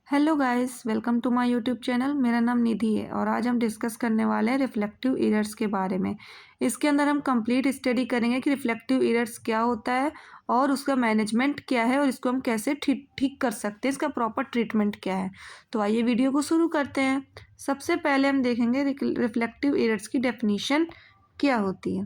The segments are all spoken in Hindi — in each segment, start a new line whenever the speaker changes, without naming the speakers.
Hello guys, welcome to my YouTube channel. मेरा नाम निधि है और आज हम डिस्कस करने वाले हैं रिफ्लेक्टिव एरर्स के बारे में। इसके अंदर हम कंप्लीट स्टडी करेंगे कि रिफ्लेक्टिव एरर्स क्या होता है और उसका मैनेजमेंट क्या है और इसको हम कैसे ठीक कर सकते हैं, इसका प्रॉपर ट्रीटमेंट क्या है। तो आइए वीडियो को शुरू करते हैं। सबसे पहले हम देखेंगे रिफ्लेक्टिव एरर्स की डेफिनीशन क्या होती है।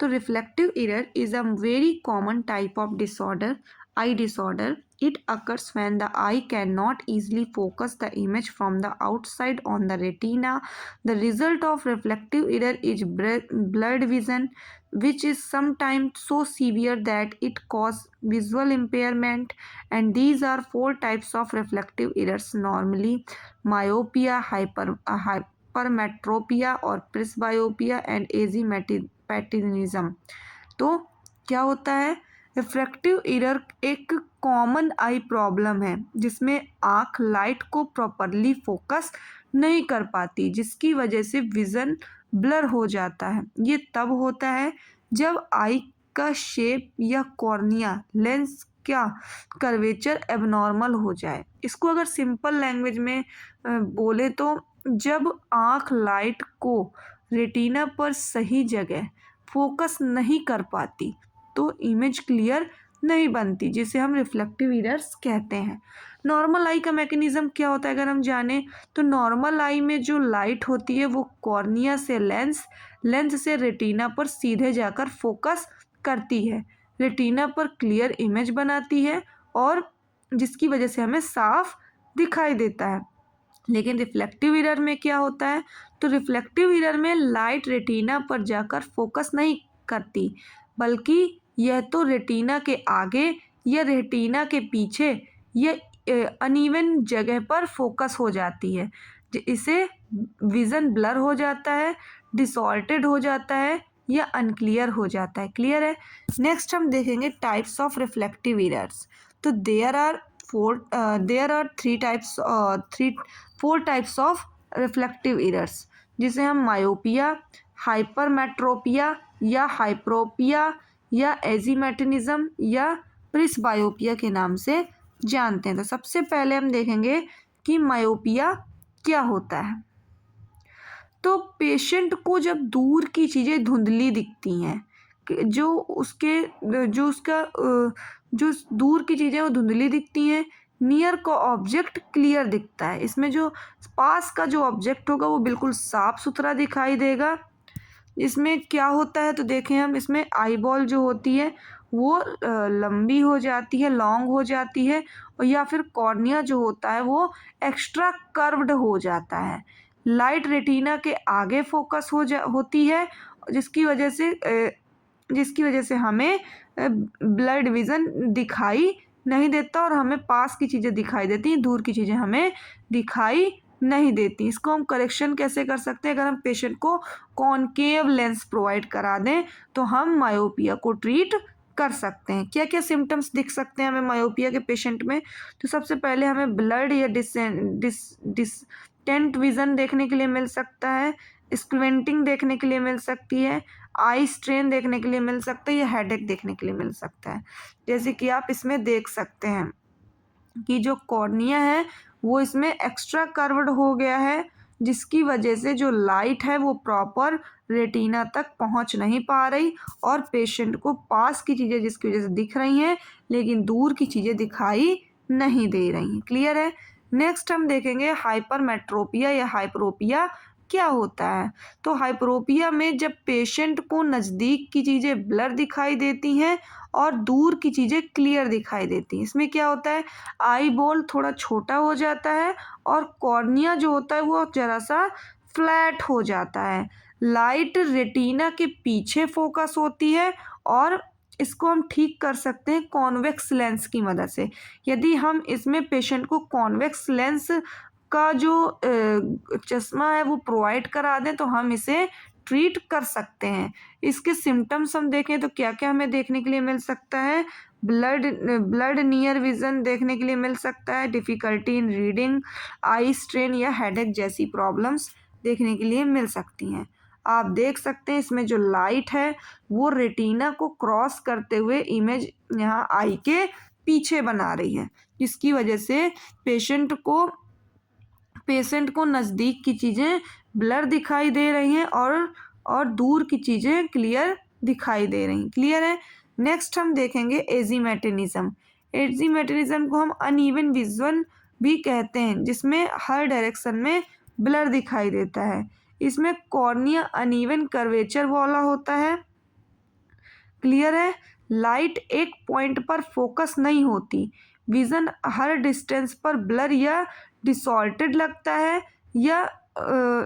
तो reflective error is a very common type of disorder, eye disorder. It occurs when the eye cannot easily focus the image from the outside on the retina. The result of reflective error is blurred vision, which is sometimes so severe that it causes visual impairment. And these are four types of reflective errors normally: myopia, hypermetropia or presbyopia, and astigmatism. तो क्या होता है? रिफ्रैक्टिव एरर एक कॉमन आई प्रॉब्लम है जिसमें आँख लाइट को प्रॉपरली फोकस नहीं कर पाती, जिसकी वजह से विज़न ब्लर हो जाता है। ये तब होता है जब आई का शेप या कॉर्निया लेंस क्या कर्वेचर एबनॉर्मल हो जाए। इसको अगर सिंपल लैंग्वेज में बोले तो जब आँख लाइट को रेटिना पर सही जगह फोकस नहीं कर पाती तो इमेज क्लियर नहीं बनती, जिसे हम रिफ्लेक्टिव एरर्स कहते हैं। नॉर्मल आई का मैकेनिज्म क्या होता है अगर हम जाने तो नॉर्मल आई में जो लाइट होती है वो कॉर्निया से लेंस से रेटिना पर सीधे जाकर फोकस करती है, रेटिना पर क्लियर इमेज बनाती है और जिसकी वजह से हमें साफ दिखाई देता है। लेकिन रिफ्लेक्टिव एरर में क्या होता है? तो रिफ्लेक्टिव एरर में लाइट रेटिना पर जाकर फोकस नहीं करती, बल्कि यह तो रेटिना के आगे या रेटिना के पीछे या अनइवन जगह पर फोकस हो जाती है। इसे विज़न ब्लर हो जाता है, डिसऑर्टेड हो जाता है या अनक्लियर हो जाता है। क्लियर है? नेक्स्ट हम देखेंगे टाइप्स ऑफ रिफ्लेक्टिव एरर्स। तो there are four types of reflective errors, जिसे हम मायोपिया, हाइपरमेट्रोपिया या हाइप्रोपिया या एजीमेटिनिज्म या प्रिस्बायोपिया के नाम से जानते हैं। तो सबसे पहले हम देखेंगे कि मायोपिया क्या होता है। तो पेशेंट को जब दूर की चीज़ें धुंधली दिखती हैं, जो दूर की चीज़ें वो धुंधली दिखती हैं, नियर का ऑब्जेक्ट क्लियर दिखता है। इसमें जो पास का जो ऑब्जेक्ट होगा वो बिल्कुल साफ सुथरा दिखाई देगा। इसमें क्या होता है तो देखें हम, इसमें आई बॉल जो होती है वो लंबी हो जाती है, लॉन्ग हो जाती है, और या फिर कॉर्निया जो होता है वो एक्स्ट्रा कर्व्ड हो जाता है। लाइट रेटिना के आगे फोकस होती है, जिसकी वजह से हमें ब्लड विज़न दिखाई नहीं देता और हमें पास की चीज़ें दिखाई देती हैं, दूर की चीज़ें हमें दिखाई नहीं देती। इसको हम करेक्शन कैसे कर सकते हैं? अगर हम पेशेंट को कॉनकेव लेंस प्रोवाइड करा दें तो हम मायोपिया को ट्रीट कर सकते हैं। क्या क्या सिम्टम्स दिख सकते हैं हमें मायोपिया के पेशेंट में? तो सबसे पहले हमें ब्लड या डिस्टेंट विज़न देखने के लिए मिल सकता है, स्क्विंटिंग देखने के लिए मिल सकती है, आई स्ट्रेन देखने के लिए मिल सकता है या हेडेक देखने के लिए मिल सकता है। जैसे कि आप इसमें देख सकते हैं कि जो कॉर्निया है वो इसमें एक्स्ट्रा कर्व्ड हो गया है, जिसकी वजह से जो लाइट है वो प्रॉपर रेटिना तक पहुंच नहीं पा रही और पेशेंट को पास की चीज़ें जिसकी वजह से दिख रही हैं लेकिन दूर की चीज़ें दिखाई नहीं दे रही हैं। क्लियर है? नेक्स्ट हम देखेंगे हाइपरमेट्रोपिया या हाइपरोपिया क्या होता है। तो हाइपरोपिया में जब पेशेंट को नज़दीक की चीज़ें ब्लर दिखाई देती हैं और दूर की चीज़ें क्लियर दिखाई देती हैं। इसमें क्या होता है? आई बॉल थोड़ा छोटा हो जाता है और कॉर्निया जो होता है वो ज़रा सा फ्लैट हो जाता है। लाइट रेटिना के पीछे फोकस होती है और इसको हम ठीक कर सकते हैं कॉन्वेक्स लेंस की मदद से। यदि हम इसमें पेशेंट को कॉन्वेक्स लेंस का जो चश्मा है वो प्रोवाइड करा दें तो हम इसे ट्रीट कर सकते हैं। इसके सिम्टम्स हम देखें तो क्या क्या हमें देखने के लिए मिल सकता है? ब्लड नियर विज़न देखने के लिए मिल सकता है, difficulty in reading, eye strain या हेडेक जैसी प्रॉब्लम्स देखने के लिए मिल सकती हैं। आप देख सकते हैं इसमें जो लाइट है वो रेटिना को क्रॉस करते हुए इमेज यहाँ आई के पीछे बना रही है, जिसकी वजह से पेशेंट को नज़दीक की चीज़ें ब्लर दिखाई दे रही हैं और दूर की चीज़ें क्लियर दिखाई दे रही। क्लियर है। नेक्स्ट हम देखेंगे एजीमेटिनिज्म। एजीमेटिनिज्म को हम अनइवन विजन भी कहते हैं, जिसमें हर डायरेक्शन में ब्लर दिखाई देता है। इसमें कॉर्निया अनइवन कर्वेचर वाला होता है। क्लियर है। लाइट एक पॉइंट पर फोकस नहीं होती। विजन हर डिस्टेंस पर ब्लर या डिसॉर्टेड लगता है, या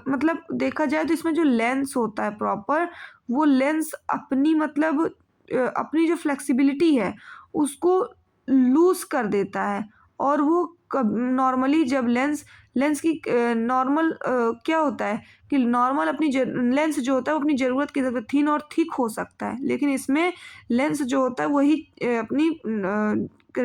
मतलब देखा जाए तो इसमें जो लेंस होता है प्रॉपर, वो लेंस अपनी जो फ्लेक्सिबिलिटी है उसको लूज कर देता है, और वो नॉर्मली जब लेंस की नॉर्मल क्या होता है कि नॉर्मल लेंस जो होता है वो अपनी ज़रूरत की ज़रूरत थिन और थिक हो सकता है, लेकिन इसमें लेंस जो होता है वही अपनी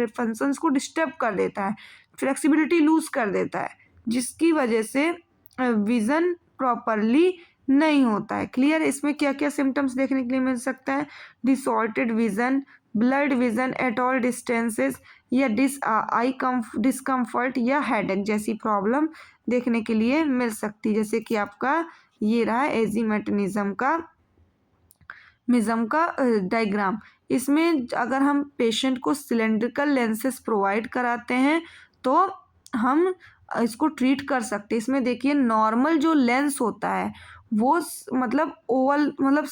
फंक्शंस को डिस्टर्ब कर देता है, फ्लेक्सिबिलिटी लूज कर देता है, जिसकी वजह से विज़न प्रॉपरली नहीं होता है। क्लियर। इसमें क्या क्या सिम्टम्स देखने के लिए मिल सकता है? Distorted vision, blurred vision at all distances, या डिस्कम्फर्ट या हेडेक जैसी प्रॉब्लम देखने के लिए मिल सकती है। जैसे कि आपका ये रहा एजीमेटिनिज्म का डायग्राम। इसमें अगर हम पेशेंट को सिलेंड्रिकल लेंसेस प्रोवाइड कराते हैं तो हम इसको ट्रीट कर सकते हैं। इसमें देखिए नॉर्मल जो लेंस होता है वो मतलब ओवल मतलब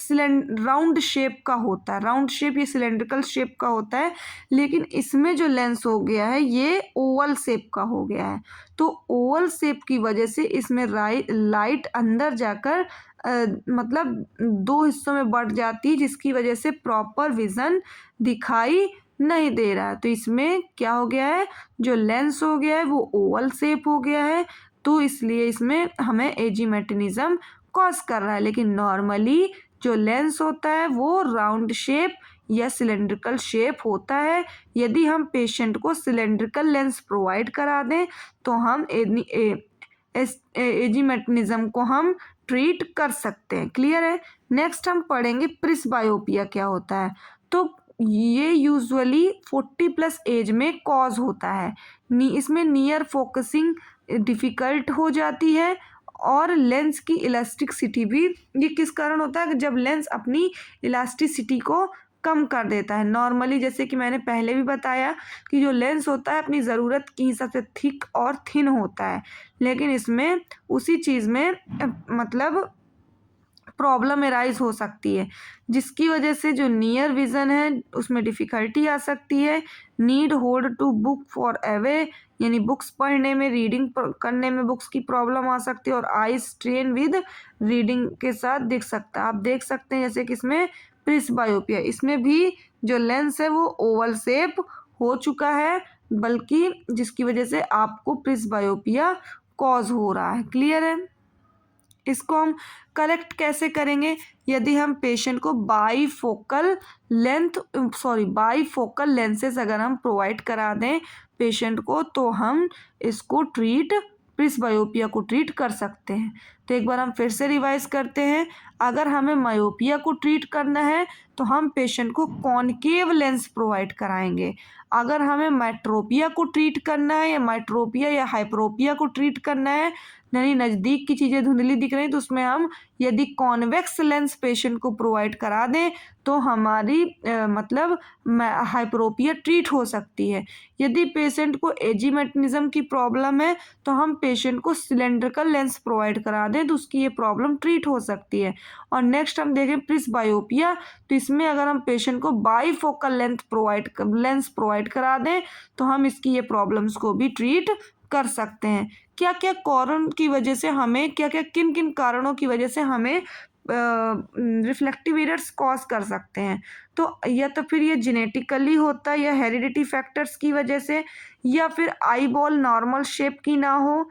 राउंड शेप का होता है, राउंड शेप या सिलेंड्रिकल शेप का होता है, लेकिन इसमें जो लेंस हो गया है ये ओवल शेप का हो गया है। तो ओवल शेप की वजह से इसमें लाइट अंदर जाकर मतलब दो हिस्सों में बढ़ जाती है, जिसकी वजह से प्रॉपर विज़न दिखाई नहीं दे रहा है। तो इसमें क्या हो गया है, जो लेंस हो गया है वो ओवल शेप हो गया है, तो इसलिए इसमें हमें एजीमेटिनिज्म कॉज कर रहा है। लेकिन नॉर्मली जो लेंस होता है वो राउंड शेप या सिलेंड्रिकल शेप होता है। यदि हम पेशेंट को सिलेंड्रिकल लेंस प्रोवाइड करा दें तो हम एजीमेटिनिज्म को हम ट्रीट कर सकते हैं। क्लियर है। नेक्स्ट हम पढ़ेंगे प्रिस्बायोपिया क्या होता है। तो ये यूजुअली 40+ एज में कॉज होता है। इसमें नियर फोकसिंग डिफ़िकल्ट हो जाती है, और लेंस की इलास्टिसिटी भी, ये किस कारण होता है कि जब लेंस अपनी इलास्टिसिटी को कम कर देता है। नॉर्मली जैसे कि मैंने पहले भी बताया कि जो लेंस होता है अपनी ज़रूरत के हिसाब से थिक और थिन होता है, लेकिन इसमें उसी चीज़ में मतलब प्रॉब्लम एराइज हो सकती है, जिसकी वजह से जो नियर विज़न है उसमें डिफ़िकल्टी आ सकती है। Need hold to book for away, यानी बुक्स पढ़ने में, रीडिंग करने में बुक्स की प्रॉब्लम आ सकती है, और आई स्ट्रेन विद रीडिंग के साथ दिख सकता है। आप देख सकते हैं जैसे कि इसमें प्रिस्बायोपिया, इसमें भी जो लेंस है वो ओवल शेप हो चुका है, बल्कि जिसकी वजह से आपको प्रिस्बायोपिया कॉज हो रहा है। क्लियर है। इसको हम करेक्ट कैसे करेंगे? यदि हम पेशेंट को बाईफोकल लेंसेज अगर हम प्रोवाइड करा दें पेशेंट को, तो हम इसको प्रिस्बायोपिया को ट्रीट कर सकते हैं। तो एक बार हम फिर से रिवाइज करते हैं। अगर हमें मायोपिया को ट्रीट करना है तो हम पेशेंट को कॉनकेव लेंस प्रोवाइड कराएंगे। अगर हमें मेट्रोपिया को ट्रीट करना है, या मेट्रोपिया या हाइपरोपिया को ट्रीट करना है, यानी नज़दीक की चीज़ें धुंधली दिख रही, तो उसमें हम यदि कॉन्वेक्स लेंस पेशेंट को प्रोवाइड करा दें तो हमारी मतलब हाइपरोपिया ट्रीट हो सकती है। यदि पेशेंट को एजीमेटिनिज्म की प्रॉब्लम है तो हम पेशेंट को सिलेंड्रिकल लेंस प्रोवाइड करा दें तो उसकी ये प्रॉब्लम ट्रीट हो सकती है। और नेक्स्ट हम देखें प्रिस्बायोपिया, तो इसमें अगर हम पेशेंट को बाईफोकल लेंस प्रोवाइड करा दें तो हम इसकी ये प्रॉब्लम्स को भी ट्रीट कर सकते हैं। क्या क्या कारण की वजह से हमें किन किन कारणों की वजह से हमें रिफ्लेक्टिव एरर्स कॉज कर सकते हैं? तो या तो फिर ये जेनेटिकली होता है, या हेरिडिटी फैक्टर्स की वजह से, या फिर आई बॉल नॉर्मल शेप की ना हो,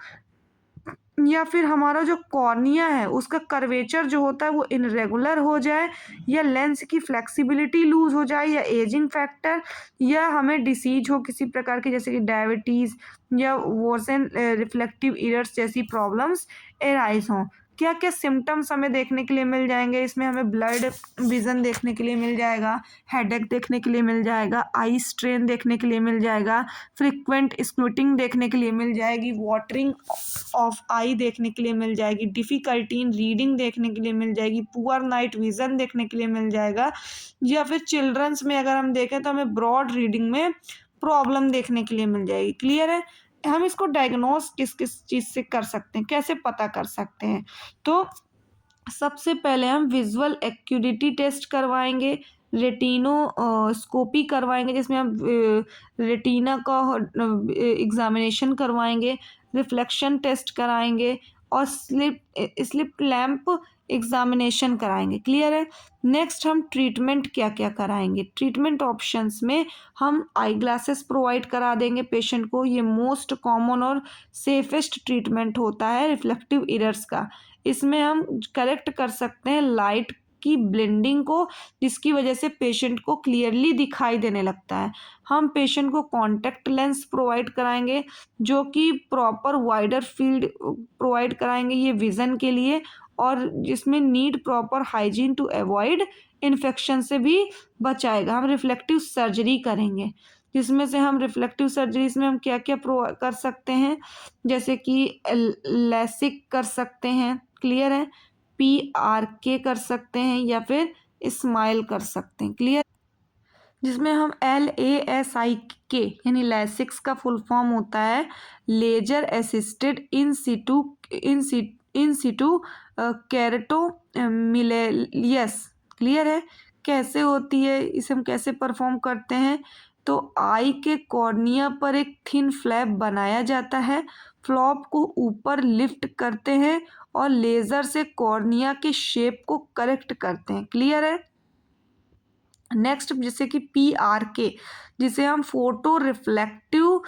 या फिर हमारा जो कॉर्निया है उसका कर्वेचर जो होता है वो इनरेगुलर हो जाए, या लेंस की फ्लेक्सिबिलिटी लूज हो जाए, या एजिंग फैक्टर, या हमें डिसीज हो किसी प्रकार की जैसे कि डायबिटीज़ या वर्सन रिफ्लेक्टिव एरर्स जैसी प्रॉब्लम्स एराइज हों। क्या क्या सिम्टम्स हमें देखने के लिए मिल जाएंगे, इसमें हमें ब्लड विजन देखने के लिए मिल जाएगा, हेडेक देखने के लिए मिल जाएगा, आई स्ट्रेन देखने के लिए मिल जाएगा, फ्रिक्वेंट स्क्विटिंग देखने के लिए मिल जाएगी, वाटरिंग ऑफ आई देखने के लिए मिल जाएगी, डिफ़िकल्टी इन रीडिंग देखने के लिए मिल जाएगी, पुअर नाइट विजन देखने के लिए मिल जाएगा, या फिर चिल्ड्रंस में अगर हम देखें तो हमें ब्रॉड रीडिंग में प्रॉब्लम देखने के लिए मिल जाएगी। क्लियर है? हम इसको डायग्नोस किस किस चीज़ से कर सकते हैं, कैसे पता कर सकते हैं? तो सबसे पहले हम विजुअल एक्यूडिटी टेस्ट करवाएंगे, रेटिनोस्कोपी करवाएंगे जिसमें हम रेटिना का एग्जामिनेशन करवाएंगे, रिफ्लेक्शन टेस्ट कराएंगे और स्लिप लैम्प एग्जामिनेशन कराएंगे। क्लियर है? नेक्स्ट हम ट्रीटमेंट क्या क्या कराएंगे। ट्रीटमेंट ऑप्शंस में हम आई ग्लासेस प्रोवाइड करा देंगे पेशेंट को, ये मोस्ट कॉमन और सेफेस्ट ट्रीटमेंट होता है रिफ्लेक्टिव एरर्स का। इसमें हम करेक्ट कर सकते हैं लाइट की ब्लेंडिंग को, जिसकी वजह से पेशेंट को क्लियरली दिखाई देने लगता है। हम पेशेंट को कॉन्टैक्ट लेंस प्रोवाइड कराएंगे जो कि प्रॉपर वाइडर फील्ड प्रोवाइड कराएंगे ये विज़न के लिए, और जिसमें need proper hygiene to avoid infection से भी बचाएगा। हम रिफ्लेक्टिव सर्जरी करेंगे जिसमें से हम रिफ्लेक्टिव सर्जरीज में हम क्या क्या कर सकते हैं, जैसे कि लैसिक कर सकते हैं। क्लियर है? PRK कर सकते हैं या फिर स्माइल कर सकते हैं। क्लियर? जिसमें हम LASIK यानी लैसिक्स का फुल फॉर्म होता है laser assisted in situ keratomileusis. Clear है? कैसे होती है, इसे हम कैसे परफॉर्म करते हैं? तो आई के कॉर्निया पर एक थिन फ्लैप बनाया जाता है, फ्लॉप को ऊपर लिफ्ट करते हैं और लेज़र से कॉर्निया के शेप को करेक्ट करते हैं। क्लियर है? नेक्स्ट जैसे कि PRK जिसे हम फोटो रिफ्लेक्टिव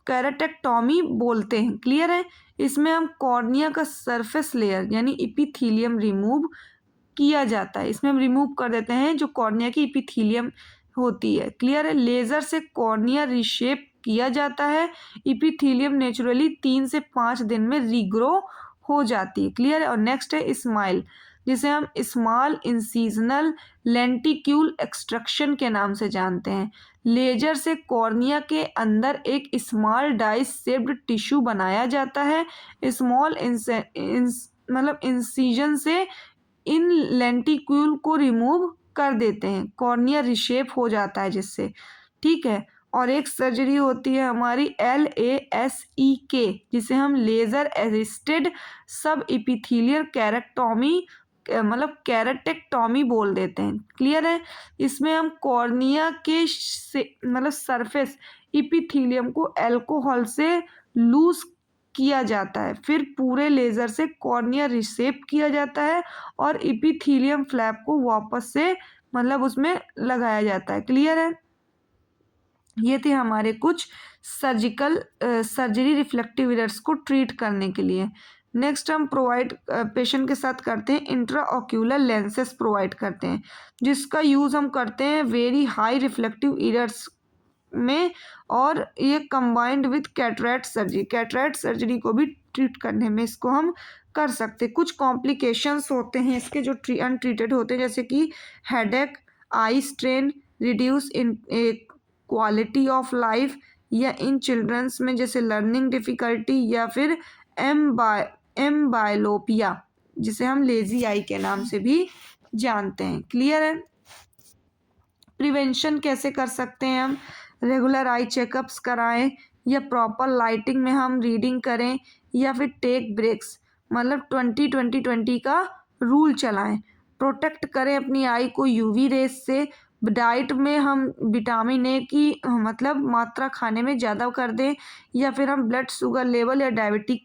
कैरेटेक्टॉमी बोलते हैं। क्लियर है? इसमें हम कॉर्निया का सरफेस लेयर यानी इपिथीलियम रिमूव किया जाता है, इसमें हम रिमूव कर देते हैं जो कॉर्निया की इपिथीलियम होती है। क्लियर है? लेज़र से कॉर्निया रिशेप किया जाता है, इपिथीलियम नेचुरली 3 से 5 दिन में रीग्रो हो जाती है। क्लियर है? और नेक्स्ट है स्माइल जिसे हम स्मॉल इंसिजनल लेंटिक्यूल एक्सट्रक्शन के नाम से जानते हैं। लेजर से कॉर्निया के अंदर एक स्मॉल डाइस शेप्ड टिश्यू बनाया जाता है, स्मॉल मतलब इंसिजन से इन लेंटिक्यूल को रिमूव कर देते हैं, कॉर्निया रिशेप हो जाता है जिससे। ठीक है? और एक सर्जरी होती है हमारी LASEK जिसे हम लेज़र असिस्टेड सब इपिथीलियल कैरेक्टॉमी मतलब कैरेटेक्टॉमी बोल देते हैं। क्लियर है? इसमें हम कॉर्निया के मतलब सरफेस इपिथीलियम को अल्कोहल से लूज किया जाता है, फिर पूरे लेज़र से कॉर्निया रिशेप किया जाता है और इपिथीलियम फ्लैप को वापस से मतलब उसमें लगाया जाता है। क्लियर है? ये थे हमारे कुछ सर्जरी रिफ्लेक्टिव एरर्स को ट्रीट करने के लिए। नेक्स्ट हम प्रोवाइड पेशेंट के साथ करते हैं इंट्राओक्यूलर लेंसेस प्रोवाइड करते हैं जिसका यूज़ हम करते हैं वेरी हाई रिफ्लेक्टिव एरर्स में, और ये कंबाइंड विथ कैटरेक्ट सर्जरी को भी ट्रीट करने में इसको हम कर सकते हैं। कुछ कॉम्प्लिकेशंस होते हैं इसके जो अनट्रीटेड होते हैं जैसे कि headache, eye strain, reduce in quality of life, या इन चिल्ड्रंस में जैसे लर्निंग डिफ़िकल्टी या फिर एम्बाइलोपिया जिसे हम लेजी आई के नाम से भी जानते हैं। क्लियर है? प्रिवेंशन कैसे कर सकते हैं हम? रेगुलर आई चेकअप्स कराएं या प्रॉपर लाइटिंग में हम रीडिंग करें या फिर टेक ब्रेक्स मतलब 20-20-20 का रूल चलाएं। प्रोटेक्ट करें अपनी आई को यूवी रेस से। डाइट में हम विटामिन ए की मतलब मात्रा खाने में ज़्यादा कर दें, या फिर हम ब्लड शुगर लेवल या डायबिटीज़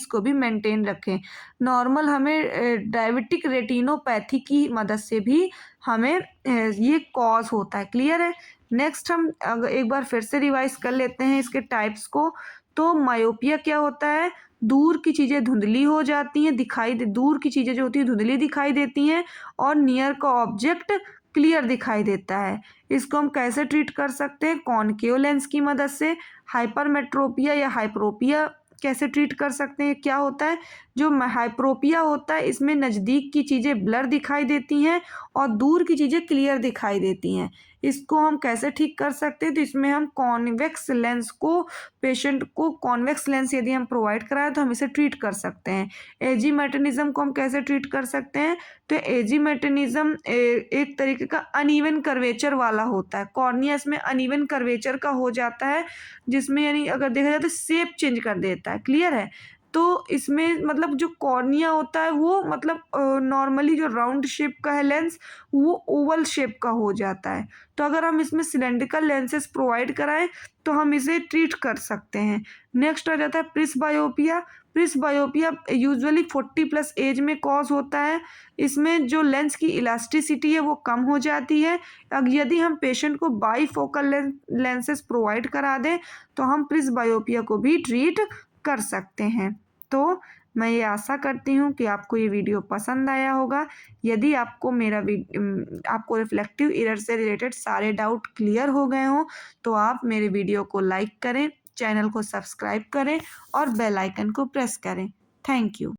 को भी मेंटेन रखें। नॉर्मल हमें डायबिटिक रेटिनोपैथी की मदद से भी हमें ये कॉज होता है। क्लियर है? नेक्स्ट हम एक बार फिर से रिवाइज कर लेते हैं इसके टाइप्स को। तो मायोपिया क्या होता है? दूर की चीज़ें धुंधली हो जाती हैं, दूर की चीज़ें जो होती हैं धुंधली दिखाई देती हैं और नियर का ऑब्जेक्ट क्लियर दिखाई देता है। इसको हम कैसे ट्रीट कर सकते हैं? कॉनकेव लेंस की मदद से। हाइपरमेट्रोपिया या हाइपरोपिया कैसे ट्रीट कर सकते हैं? क्या होता है, जो हाइपरोपिया होता है इसमें नज़दीक की चीज़ें ब्लर दिखाई देती हैं और दूर की चीज़ें क्लियर दिखाई देती हैं। इसको हम कैसे ठीक कर सकते हैं? तो इसमें हम कॉन्वेक्स लेंस को, पेशेंट को कॉन्वेक्स लेंस यदि हम प्रोवाइड कराएं तो हम इसे ट्रीट कर सकते हैं। एजीमेटनिज्म को हम कैसे ट्रीट कर सकते हैं? तो एजीमेटनिज्म एक तरीके का अनइवन कर्वेचर वाला होता है। कॉर्निया इसमें अनइवन कर्वेचर का हो जाता है, जिसमें यानी अगर देखा जाए तो शेप चेंज कर देता है। क्लियर है? तो इसमें मतलब जो कॉर्निया होता है वो मतलब नॉर्मली जो राउंड शेप का है लेंस, वो ओवल शेप का हो जाता है। तो अगर हम इसमें सिलेंड्रिकल लेंसेज प्रोवाइड कराएं तो हम इसे ट्रीट कर सकते हैं। नेक्स्ट आ जाता है प्रिस्बायोपिया। प्रिस्बायोपिया यूजुअली 40+ एज में कॉज होता है। इसमें जो लेंस की इलास्टिसिटी है वो कम हो जाती है। यदि हम पेशेंट को बाईफोकल लेंसेज प्रोवाइड करा दें तो हम प्रिस्बायोपिया को भी ट्रीट कर सकते हैं। तो मैं ये आशा करती हूँ कि आपको ये वीडियो पसंद आया होगा। यदि आपको आपको रिफ्लेक्टिव एरर से रिलेटेड सारे डाउट क्लियर हो गए हों तो आप मेरे वीडियो को लाइक करें, चैनल को सब्सक्राइब करें और बेल आइकन को प्रेस करें। Thank you.